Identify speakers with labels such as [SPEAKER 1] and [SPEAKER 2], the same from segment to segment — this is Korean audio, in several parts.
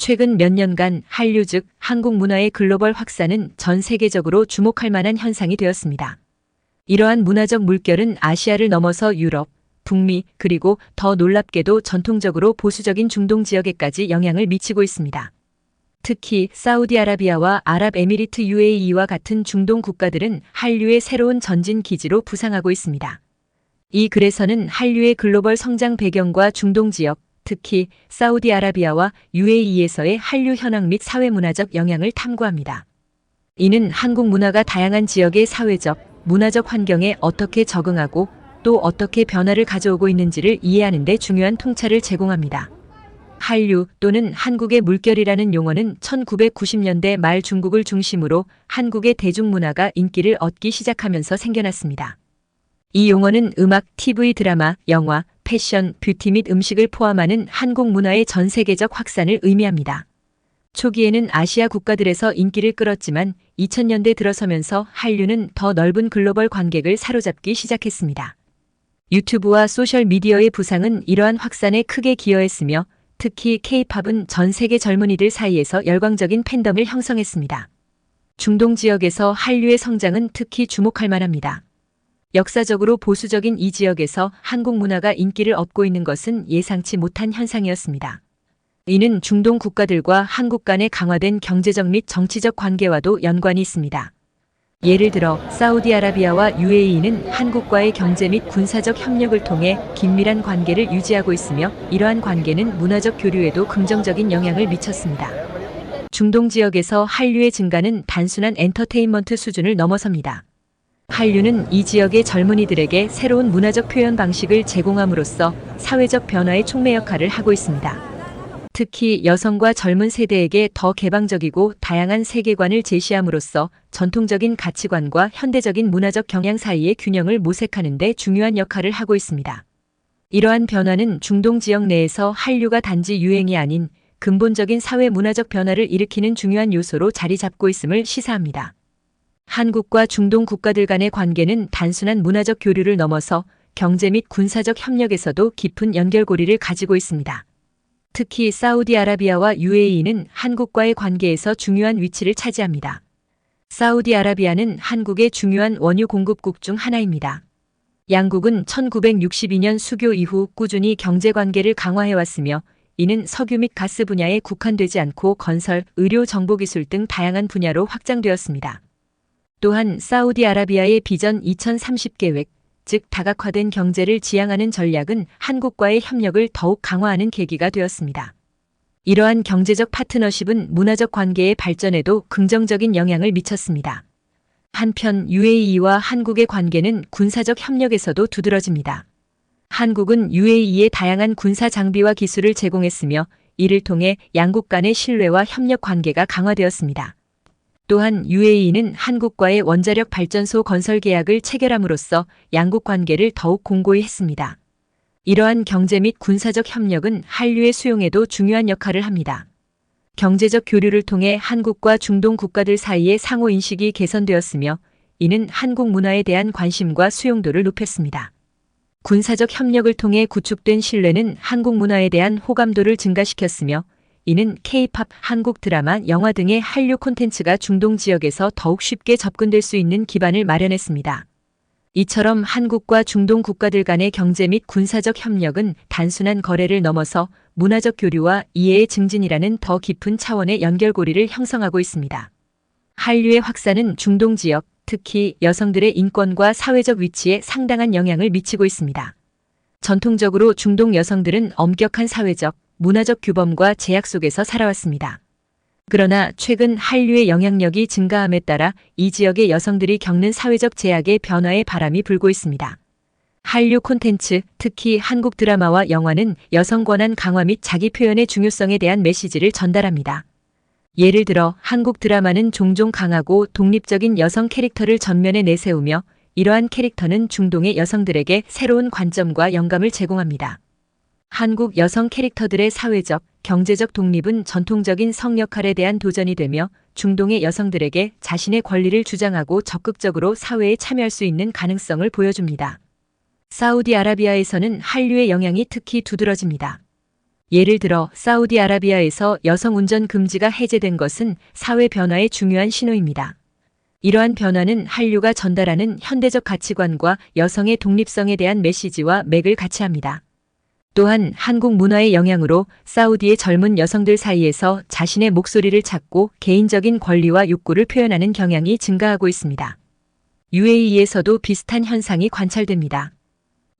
[SPEAKER 1] 최근 몇 년간 한류 즉 한국 문화의 글로벌 확산은 전 세계적으로 주목할 만한 현상이 되었습니다. 이러한 문화적 물결은 아시아를 넘어서 유럽, 북미, 그리고 더 놀랍게도 전통적으로 보수적인 중동 지역에까지 영향을 미치고 있습니다. 특히 사우디아라비아와 아랍에미리트 UAE와 같은 중동 국가들은 한류의 새로운 전진 기지로 부상하고 있습니다. 이 글에서는 한류의 글로벌 성장 배경과 중동 지역, 특히 사우디아라비아와 UAE에서의 한류 현황 및 사회문화적 영향을 탐구합니다. 이는 한국 문화가 다양한 지역의 사회적, 문화적 환경에 어떻게 적응하고 또 어떻게 변화를 가져오고 있는지를 이해하는 데 중요한 통찰을 제공합니다. 한류 또는 한국의 물결이라는 용어는 1990년대 말 중국을 중심으로 한국의 대중문화가 인기를 얻기 시작하면서 생겨났습니다. 이 용어는 음악, TV 드라마, 영화, 패션, 뷰티 및 음식을 포함하는 한국 문화의 전 세계적 확산을 의미합니다. 초기에는 아시아 국가들에서 인기를 끌었지만 2000년대 들어서면서 한류는 더 넓은 글로벌 관객을 사로잡기 시작했습니다. 유튜브와 소셜미디어의 부상은 이러한 확산에 크게 기여했으며 특히 K-팝은 전 세계 젊은이들 사이에서 열광적인 팬덤을 형성했습니다. 중동 지역에서 한류의 성장은 특히 주목할 만합니다. 역사적으로 보수적인 이 지역에서 한국 문화가 인기를 얻고 있는 것은 예상치 못한 현상이었습니다. 이는 중동 국가들과 한국 간의 강화된 경제적 및 정치적 관계와도 연관이 있습니다. 예를 들어 사우디아라비아와 UAE는 한국과의 경제 및 군사적 협력을 통해 긴밀한 관계를 유지하고 있으며 이러한 관계는 문화적 교류에도 긍정적인 영향을 미쳤습니다. 중동 지역에서 한류의 증가는 단순한 엔터테인먼트 수준을 넘어섭니다. 한류는 이 지역의 젊은이들에게 새로운 문화적 표현 방식을 제공함으로써 사회적 변화의 촉매 역할을 하고 있습니다. 특히 여성과 젊은 세대에게 더 개방적이고 다양한 세계관을 제시함으로써 전통적인 가치관과 현대적인 문화적 경향 사이의 균형을 모색하는 데 중요한 역할을 하고 있습니다. 이러한 변화는 중동 지역 내에서 한류가 단지 유행이 아닌 근본적인 사회 문화적 변화를 일으키는 중요한 요소로 자리 잡고 있음을 시사합니다. 한국과 중동 국가들 간의 관계는 단순한 문화적 교류를 넘어서 경제 및 군사적 협력에서도 깊은 연결고리를 가지고 있습니다. 특히 사우디아라비아와 UAE는 한국과의 관계에서 중요한 위치를 차지합니다. 사우디아라비아는 한국의 중요한 원유 공급국 중 하나입니다. 양국은 1962년 수교 이후 꾸준히 경제관계를 강화해왔으며 이는 석유 및 가스 분야에 국한되지 않고 건설, 의료, 정보기술 등 다양한 분야로 확장되었습니다. 또한 사우디아라비아의 비전 2030 계획, 즉 다각화된 경제를 지향하는 전략은 한국과의 협력을 더욱 강화하는 계기가 되었습니다. 이러한 경제적 파트너십은 문화적 관계의 발전에도 긍정적인 영향을 미쳤습니다. 한편 UAE와 한국의 관계는 군사적 협력에서도 두드러집니다. 한국은 UAE에 다양한 군사 장비와 기술을 제공했으며 이를 통해 양국 간의 신뢰와 협력 관계가 강화되었습니다. 또한 UAE는 한국과의 원자력 발전소 건설 계약을 체결함으로써 양국 관계를 더욱 공고히 했습니다. 이러한 경제 및 군사적 협력은 한류의 수용에도 중요한 역할을 합니다. 경제적 교류를 통해 한국과 중동 국가들 사이의 상호 인식이 개선되었으며 이는 한국 문화에 대한 관심과 수용도를 높였습니다. 군사적 협력을 통해 구축된 신뢰는 한국 문화에 대한 호감도를 증가시켰으며 이는 K-팝, 한국 드라마, 영화 등의 한류 콘텐츠가 중동 지역에서 더욱 쉽게 접근될 수 있는 기반을 마련했습니다. 이처럼 한국과 중동 국가들 간의 경제 및 군사적 협력은 단순한 거래를 넘어서 문화적 교류와 이해의 증진이라는 더 깊은 차원의 연결고리를 형성하고 있습니다. 한류의 확산은 중동 지역, 특히 여성들의 인권과 사회적 위치에 상당한 영향을 미치고 있습니다. 전통적으로 중동 여성들은 엄격한 사회적, 문화적 규범과 제약 속에서 살아왔습니다. 그러나 최근 한류의 영향력이 증가함에 따라 이 지역의 여성들이 겪는 사회적 제약의 변화의 바람이 불고 있습니다. 한류 콘텐츠, 특히 한국 드라마와 영화는 여성 권한 강화 및 자기 표현의 중요성에 대한 메시지를 전달합니다. 예를 들어 한국 드라마는 종종 강하고 독립적인 여성 캐릭터를 전면에 내세우며 이러한 캐릭터는 중동의 여성들에게 새로운 관점과 영감을 제공합니다. 한국 여성 캐릭터들의 사회적, 경제적 독립은 전통적인 성 역할에 대한 도전이 되며 중동의 여성들에게 자신의 권리를 주장하고 적극적으로 사회에 참여할 수 있는 가능성을 보여줍니다. 사우디아라비아에서는 한류의 영향이 특히 두드러집니다. 예를 들어 사우디아라비아에서 여성 운전 금지가 해제된 것은 사회 변화의 중요한 신호입니다. 이러한 변화는 한류가 전달하는 현대적 가치관과 여성의 독립성에 대한 메시지와 맥을 같이 합니다. 또한 한국 문화의 영향으로 사우디의 젊은 여성들 사이에서 자신의 목소리를 찾고 개인적인 권리와 욕구를 표현하는 경향이 증가하고 있습니다. UAE에서도 비슷한 현상이 관찰됩니다.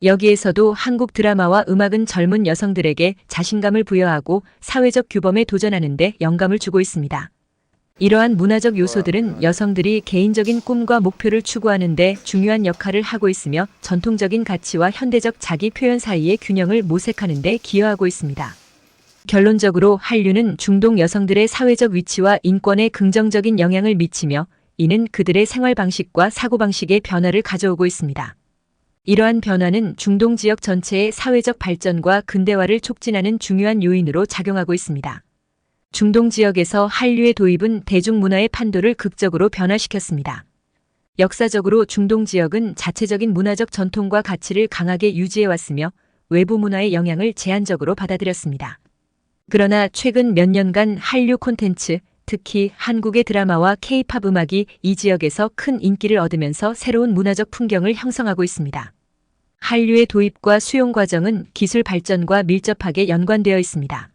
[SPEAKER 1] 여기에서도 한국 드라마와 음악은 젊은 여성들에게 자신감을 부여하고 사회적 규범에 도전하는 데 영감을 주고 있습니다. 이러한 문화적 요소들은 여성들이 개인적인 꿈과 목표를 추구하는 데 중요한 역할을 하고 있으며 전통적인 가치와 현대적 자기 표현 사이의 균형을 모색하는 데 기여하고 있습니다. 결론적으로 한류는 중동 여성들의 사회적 위치와 인권에 긍정적인 영향을 미치며 이는 그들의 생활 방식과 사고 방식의 변화를 가져오고 있습니다. 이러한 변화는 중동 지역 전체의 사회적 발전과 근대화를 촉진하는 중요한 요인으로 작용하고 있습니다. 중동 지역에서 한류의 도입은 대중문화의 판도를 극적으로 변화시켰습니다. 역사적으로 중동 지역은 자체적인 문화적 전통과 가치를 강하게 유지해왔으며 외부 문화의 영향을 제한적으로 받아들였습니다. 그러나 최근 몇 년간 한류 콘텐츠, 특히 한국의 드라마와 K-팝 음악이 이 지역에서 큰 인기를 얻으면서 새로운 문화적 풍경을 형성하고 있습니다. 한류의 도입과 수용 과정은 기술 발전과 밀접하게 연관되어 있습니다.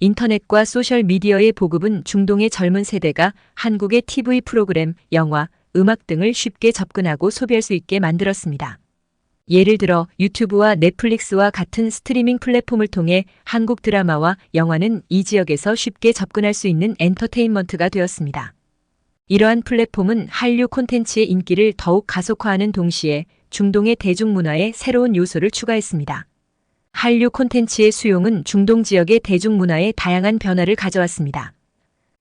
[SPEAKER 1] 인터넷과 소셜미디어의 보급은 중동의 젊은 세대가 한국의 TV 프로그램, 영화, 음악 등을 쉽게 접근하고 소비할 수 있게 만들었습니다. 예를 들어 유튜브와 넷플릭스와 같은 스트리밍 플랫폼을 통해 한국 드라마와 영화는 이 지역에서 쉽게 접근할 수 있는 엔터테인먼트가 되었습니다. 이러한 플랫폼은 한류 콘텐츠의 인기를 더욱 가속화하는 동시에 중동의 대중문화에 새로운 요소를 추가했습니다. 한류 콘텐츠의 수용은 중동 지역의 대중문화에 다양한 변화를 가져왔습니다.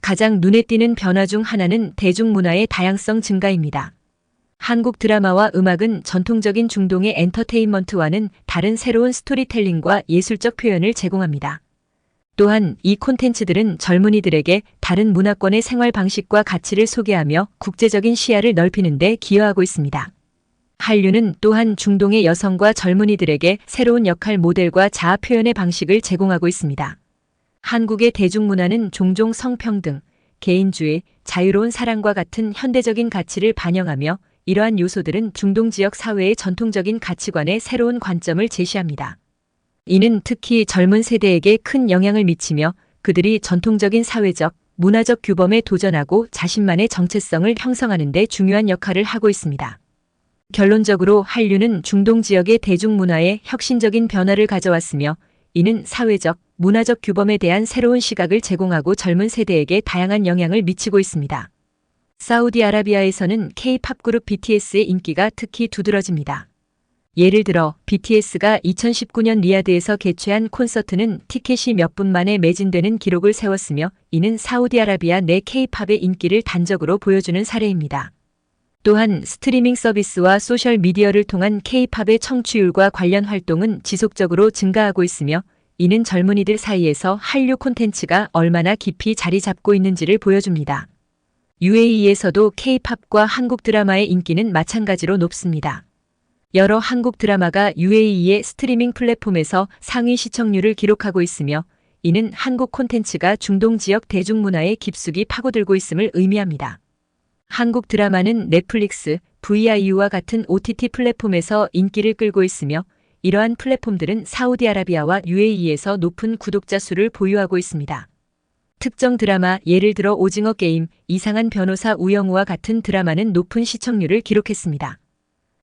[SPEAKER 1] 가장 눈에 띄는 변화 중 하나는 대중문화의 다양성 증가입니다. 한국 드라마와 음악은 전통적인 중동의 엔터테인먼트와는 다른 새로운 스토리텔링과 예술적 표현을 제공합니다. 또한 이 콘텐츠들은 젊은이들에게 다른 문화권의 생활 방식과 가치를 소개하며 국제적인 시야를 넓히는 데 기여하고 있습니다. 한류는 또한 중동의 여성과 젊은이들에게 새로운 역할 모델과 자아 표현의 방식을 제공하고 있습니다. 한국의 대중문화는 종종 성평등, 개인주의, 자유로운 사랑과 같은 현대적인 가치를 반영하며 이러한 요소들은 중동 지역 사회의 전통적인 가치관에 새로운 관점을 제시합니다. 이는 특히 젊은 세대에게 큰 영향을 미치며 그들이 전통적인 사회적, 문화적 규범에 도전하고 자신만의 정체성을 형성하는 데 중요한 역할을 하고 있습니다. 결론적으로 한류는 중동 지역의 대중문화에 혁신적인 변화를 가져왔으며 이는 사회적, 문화적 규범에 대한 새로운 시각을 제공하고 젊은 세대에게 다양한 영향을 미치고 있습니다. 사우디아라비아에서는 K-팝 그룹 BTS의 인기가 특히 두드러집니다. 예를 들어 BTS가 2019년 리야드에서 개최한 콘서트는 티켓이 몇 분 만에 매진되는 기록을 세웠으며 이는 사우디아라비아 내 K-팝의 인기를 단적으로 보여주는 사례입니다. 또한 스트리밍 서비스와 소셜미디어를 통한 K-팝의 청취율과 관련 활동은 지속적으로 증가하고 있으며 이는 젊은이들 사이에서 한류 콘텐츠가 얼마나 깊이 자리 잡고 있는지를 보여줍니다. UAE에서도 K-팝과 한국 드라마의 인기는 마찬가지로 높습니다. 여러 한국 드라마가 UAE의 스트리밍 플랫폼에서 상위 시청률을 기록하고 있으며 이는 한국 콘텐츠가 중동 지역 대중문화에 깊숙이 파고들고 있음을 의미합니다. 한국 드라마는 넷플릭스, VIU와 같은 OTT 플랫폼에서 인기를 끌고 있으며 이러한 플랫폼들은 사우디아라비아와 UAE에서 높은 구독자 수를 보유하고 있습니다. 특정 드라마, 예를 들어 오징어 게임, 이상한 변호사 우영우와 같은 드라마는 높은 시청률을 기록했습니다.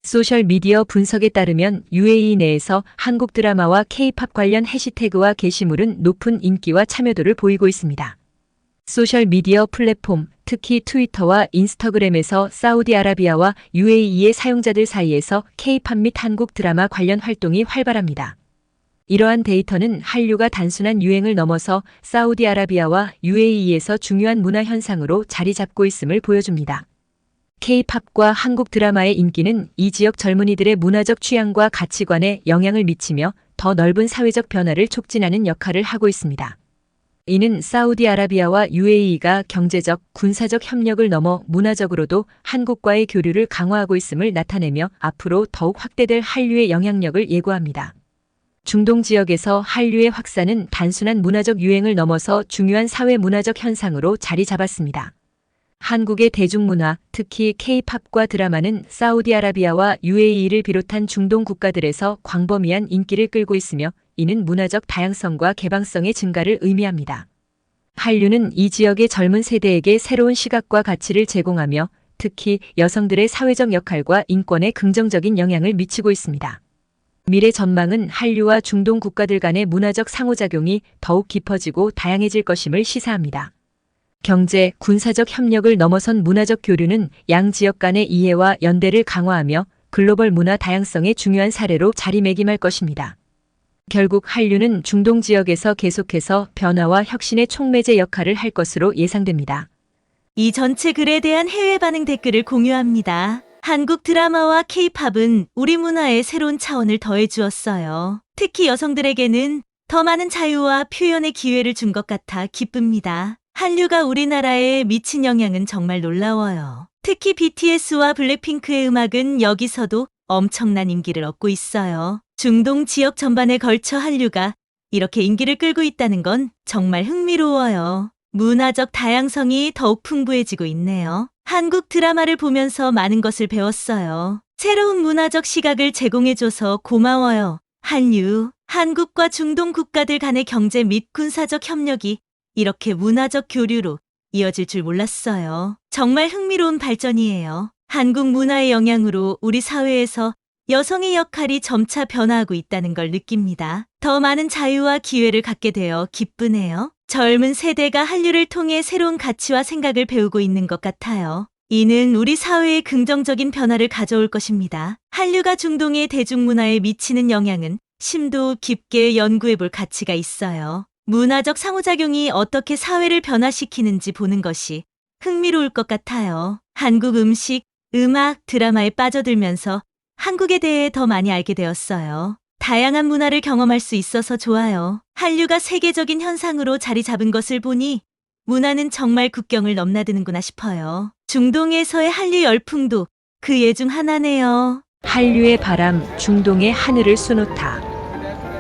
[SPEAKER 1] 소셜미디어 분석에 따르면 UAE 내에서 한국 드라마와 K-팝 관련 해시태그와 게시물은 높은 인기와 참여도를 보이고 있습니다. 소셜미디어 플랫폼, 특히 트위터와 인스타그램에서 사우디아라비아와 UAE의 사용자들 사이에서 K-팝 및 한국 드라마 관련 활동이 활발합니다. 이러한 데이터는 한류가 단순한 유행을 넘어서 사우디아라비아와 UAE에서 중요한 문화 현상으로 자리 잡고 있음을 보여줍니다. K-팝과 한국 드라마의 인기는 이 지역 젊은이들의 문화적 취향과 가치관에 영향을 미치며 더 넓은 사회적 변화를 촉진하는 역할을 하고 있습니다. 이는 사우디아라비아와 UAE가 경제적, 군사적 협력을 넘어 문화적으로도 한국과의 교류를 강화하고 있음을 나타내며 앞으로 더욱 확대될 한류의 영향력을 예고합니다. 중동 지역에서 한류의 확산은 단순한 문화적 유행을 넘어서 중요한 사회 문화적 현상으로 자리 잡았습니다. 한국의 대중문화, 특히 K-팝과 드라마는 사우디아라비아와 UAE를 비롯한 중동 국가들에서 광범위한 인기를 끌고 있으며 이는 문화적 다양성과 개방성의 증가를 의미합니다. 한류는 이 지역의 젊은 세대에게 새로운 시각과 가치를 제공하며 특히 여성들의 사회적 역할과 인권에 긍정적인 영향을 미치고 있습니다. 미래 전망은 한류와 중동 국가들 간의 문화적 상호작용이 더욱 깊어지고 다양해질 것임을 시사합니다. 경제, 군사적 협력을 넘어선 문화적 교류는 양 지역 간의 이해와 연대를 강화하며 글로벌 문화 다양성의 중요한 사례로 자리매김할 것입니다. 결국 한류는 중동 지역에서 계속해서 변화와 혁신의 촉매제 역할을 할 것으로 예상됩니다.
[SPEAKER 2] 이 전체 글에 대한 해외 반응 댓글을 공유합니다. 한국 드라마와 K-팝은 우리 문화에 새로운 차원을 더해주었어요. 특히 여성들에게는 더 많은 자유와 표현의 기회를 준 것 같아 기쁩니다. 한류가 우리나라에 미친 영향은 정말 놀라워요. 특히 BTS와 블랙핑크의 음악은 여기서도 엄청난 인기를 얻고 있어요. 중동 지역 전반에 걸쳐 한류가 이렇게 인기를 끌고 있다는 건 정말 흥미로워요. 문화적 다양성이 더욱 풍부해지고 있네요. 한국 드라마를 보면서 많은 것을 배웠어요. 새로운 문화적 시각을 제공해줘서 고마워요. 한류, 한국과 중동 국가들 간의 경제 및 군사적 협력이 이렇게 문화적 교류로 이어질 줄 몰랐어요. 정말 흥미로운 발전이에요. 한국 문화의 영향으로 우리 사회에서 여성의 역할이 점차 변화하고 있다는 걸 느낍니다. 더 많은 자유와 기회를 갖게 되어 기쁘네요. 젊은 세대가 한류를 통해 새로운 가치와 생각을 배우고 있는 것 같아요. 이는 우리 사회에 긍정적인 변화를 가져올 것입니다. 한류가 중동의 대중문화에 미치는 영향은 심도 깊게 연구해 볼 가치가 있어요. 문화적 상호작용이 어떻게 사회를 변화시키는지 보는 것이 흥미로울 것 같아요. 한국 음식, 음악, 드라마에 빠져들면서 한국에 대해 더 많이 알게 되었어요. 다양한 문화를 경험할 수 있어서 좋아요. 한류가 세계적인 현상으로 자리 잡은 것을 보니 문화는 정말 국경을 넘나드는구나 싶어요. 중동에서의 한류 열풍도 그 예 중 하나네요.
[SPEAKER 1] 한류의 바람, 중동의 하늘을 수놓다.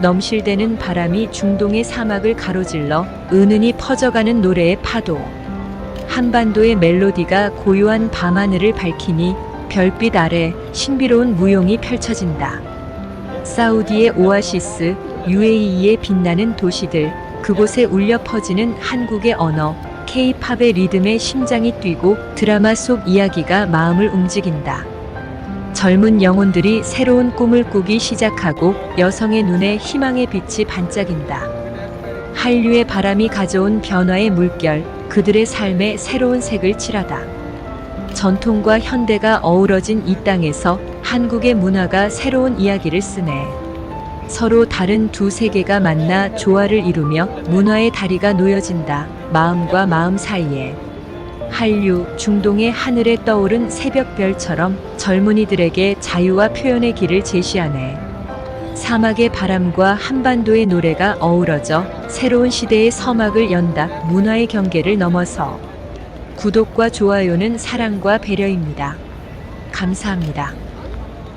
[SPEAKER 1] 넘실대는 바람이 중동의 사막을 가로질러 은은히 퍼져가는 노래의 파도. 한반도의 멜로디가 고요한 밤하늘을 밝히니 별빛 아래 신비로운 무용이 펼쳐진다. 사우디의 오아시스, UAE의 빛나는 도시들, 그곳에 울려 퍼지는 한국의 언어, K-팝의 리듬에 심장이 뛰고 드라마 속 이야기가 마음을 움직인다. 젊은 영혼들이 새로운 꿈을 꾸기 시작하고 여성의 눈에 희망의 빛이 반짝인다. 한류의 바람이 가져온 변화의 물결, 그들의 삶에 새로운 색을 칠하다. 전통과 현대가 어우러진 이 땅에서 한국의 문화가 새로운 이야기를 쓰네. 서로 다른 두 세계가 만나 조화를 이루며 문화의 다리가 놓여진다. 마음과 마음 사이에. 한류, 중동의 하늘에 떠오른 새벽별처럼 젊은이들에게 자유와 표현의 길을 제시하네. 사막의 바람과 한반도의 노래가 어우러져 새로운 시대의 서막을 연다. 문화의 경계를 넘어서. 구독과 좋아요는 사랑과 배려입니다. 감사합니다.